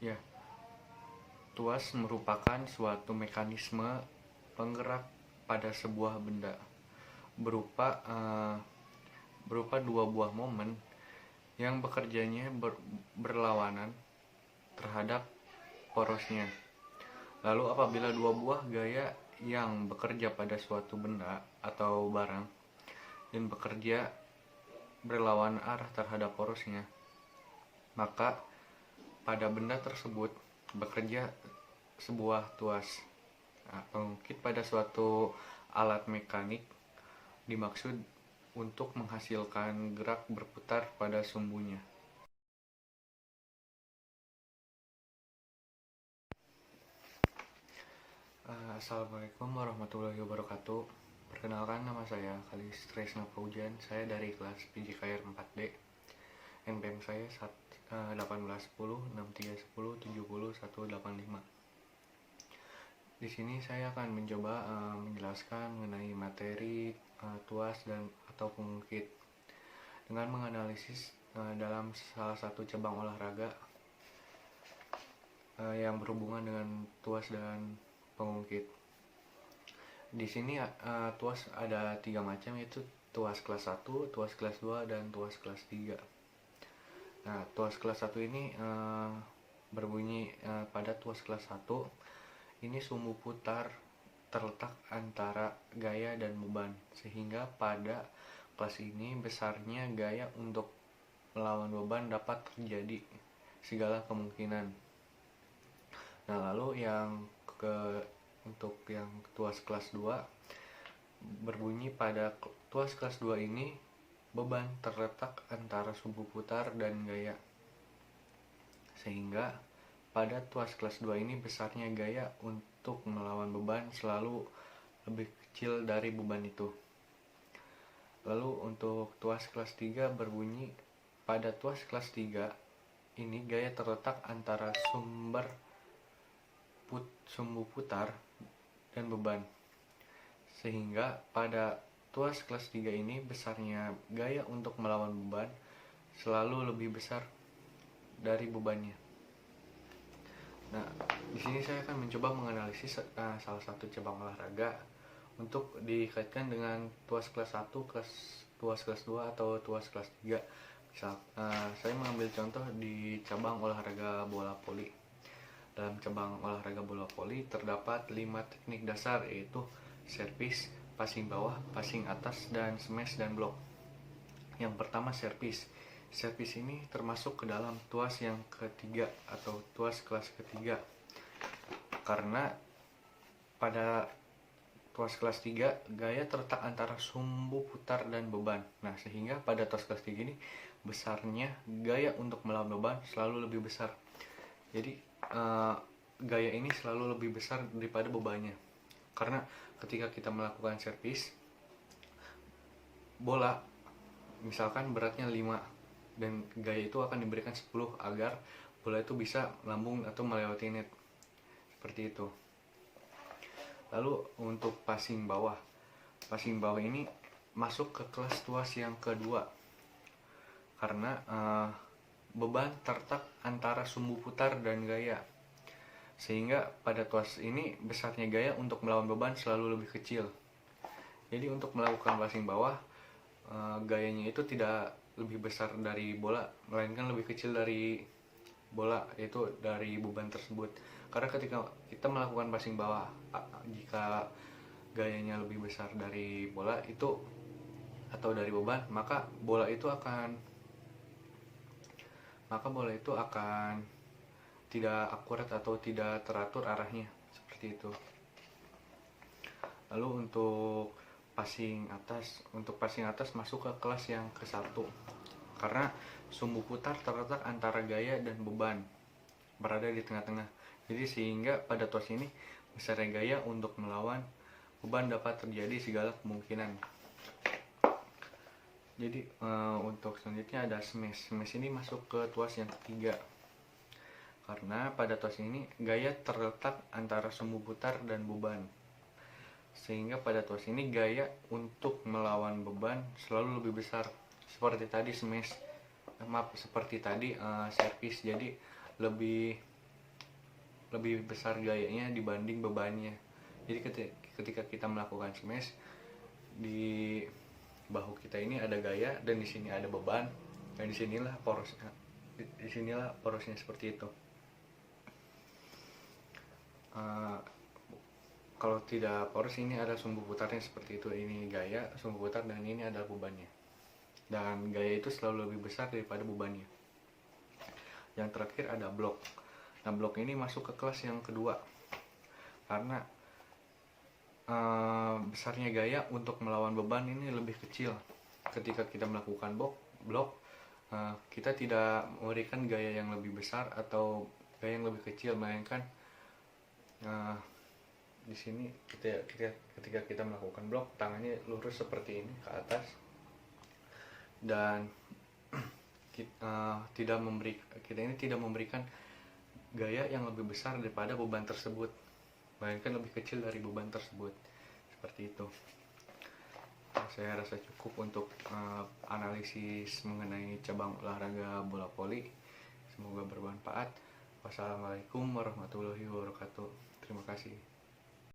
Ya, tuas merupakan suatu mekanisme penggerak pada sebuah benda berupa dua buah momen yang bekerjanya berlawanan terhadap porosnya. Lalu apabila dua buah gaya yang bekerja pada suatu benda atau barang dan bekerja berlawanan arah terhadap porosnya, maka pada benda tersebut bekerja sebuah tuas. Pengungkit pada suatu alat mekanik dimaksud untuk menghasilkan gerak berputar pada sumbunya. Assalamualaikum warahmatullahi wabarakatuh. Perkenalkan, nama saya Kalis Tresna Paujan. Saya dari kelas PJKR 4D. NPM saya 1810 6310 70 185. Di sini saya akan mencoba menjelaskan mengenai materi tuas dan atau pengungkit dengan menganalisis dalam salah satu cabang olahraga yang berhubungan dengan tuas dan pengungkit. Di sini tuas ada 3 macam, yaitu tuas kelas 1, tuas kelas 2, dan tuas kelas 3. Nah, tuas kelas 1 ini berbunyi pada tuas kelas 1 ini sumbu putar terletak antara gaya dan beban, sehingga pada kelas ini besarnya gaya untuk melawan beban dapat terjadi segala kemungkinan. Nah, lalu untuk yang tuas kelas 2 berbunyi pada tuas kelas 2 ini beban terletak antara sumbu putar dan gaya, sehingga pada tuas kelas 2 ini besarnya gaya untuk melawan beban selalu lebih kecil dari beban itu. Lalu untuk tuas kelas 3 berbunyi pada tuas kelas 3 ini gaya terletak antara sumbu putar dan beban, sehingga pada tuas kelas 3 ini besarnya gaya untuk melawan beban selalu lebih besar dari bebannya. Nah, di sini saya akan mencoba menganalisis salah satu cabang olahraga untuk dikaitkan dengan tuas kelas 1, tuas kelas 2 atau tuas kelas 3. Misal, saya mengambil contoh di cabang olahraga bola voli. Dalam cabang olahraga bola voli terdapat 5 teknik dasar, yaitu servis, passing bawah, passing atas, dan smash dan block. Yang pertama, servis. Servis ini termasuk ke dalam tuas yang ketiga atau tuas kelas ketiga, karena pada tuas kelas 3 gaya terletak antara sumbu putar dan beban. Nah, sehingga pada tuas kelas 3 ini besarnya gaya untuk melawan beban selalu lebih besar. Jadi gaya ini selalu lebih besar daripada bebannya, karena ketika kita melakukan servis bola, misalkan beratnya 5 dan gaya itu akan diberikan 10 agar bola itu bisa melambung atau melewati net, seperti itu. Lalu untuk passing bawah ini masuk ke kelas tuas yang kedua, karena beban terletak antara sumbu putar dan gaya, sehingga pada tuas ini besarnya gaya untuk melawan beban selalu lebih kecil. Jadi untuk melakukan passing bawah, gayanya itu tidak lebih besar dari bola, melainkan lebih kecil dari bola, yaitu dari beban tersebut. Karena ketika kita melakukan passing bawah, jika gayanya lebih besar dari bola itu atau dari beban, maka bola itu akan tidak akurat atau tidak teratur arahnya, seperti itu. Lalu untuk passing atas masuk ke kelas yang ke-1, karena sumbu putar terletak antara gaya dan beban berada di tengah-tengah. Jadi sehingga pada tuas ini besarnya gaya untuk melawan beban dapat terjadi segala kemungkinan. Jadi untuk selanjutnya ada smash. Smash ini masuk ke tuas yang ketiga, karena pada tuas ini gaya terletak antara sumbu putar dan beban, sehingga pada tuas ini gaya untuk melawan beban selalu lebih besar. Seperti tadi servis, jadi lebih lebih besar gayanya dibanding bebannya. Jadi ketika kita melakukan smash, di bahu kita ini ada gaya dan di sini ada beban, dan disinilah porosnya seperti itu. Kalau tidak poros, ini ada sumbu putarnya seperti itu. Ini gaya, sumbu putar, dan ini adalah bebannya. Dan gaya itu selalu lebih besar daripada bebannya. Yang terakhir ada blok. Nah, blok ini masuk ke kelas yang kedua karena besarnya gaya untuk melawan beban ini lebih kecil. Ketika kita melakukan blok, kita tidak memberikan gaya yang lebih besar atau gaya yang lebih kecil, melainkan di sini ketika kita melakukan blok, tangannya lurus seperti ini ke atas, dan kita ini tidak memberikan gaya yang lebih besar daripada beban tersebut, melainkan lebih kecil dari beban tersebut. Seperti itu. Saya rasa cukup untuk analisis mengenai cabang olahraga bola voli. Semoga bermanfaat. Wassalamualaikum warahmatullahi wabarakatuh. Terima kasih.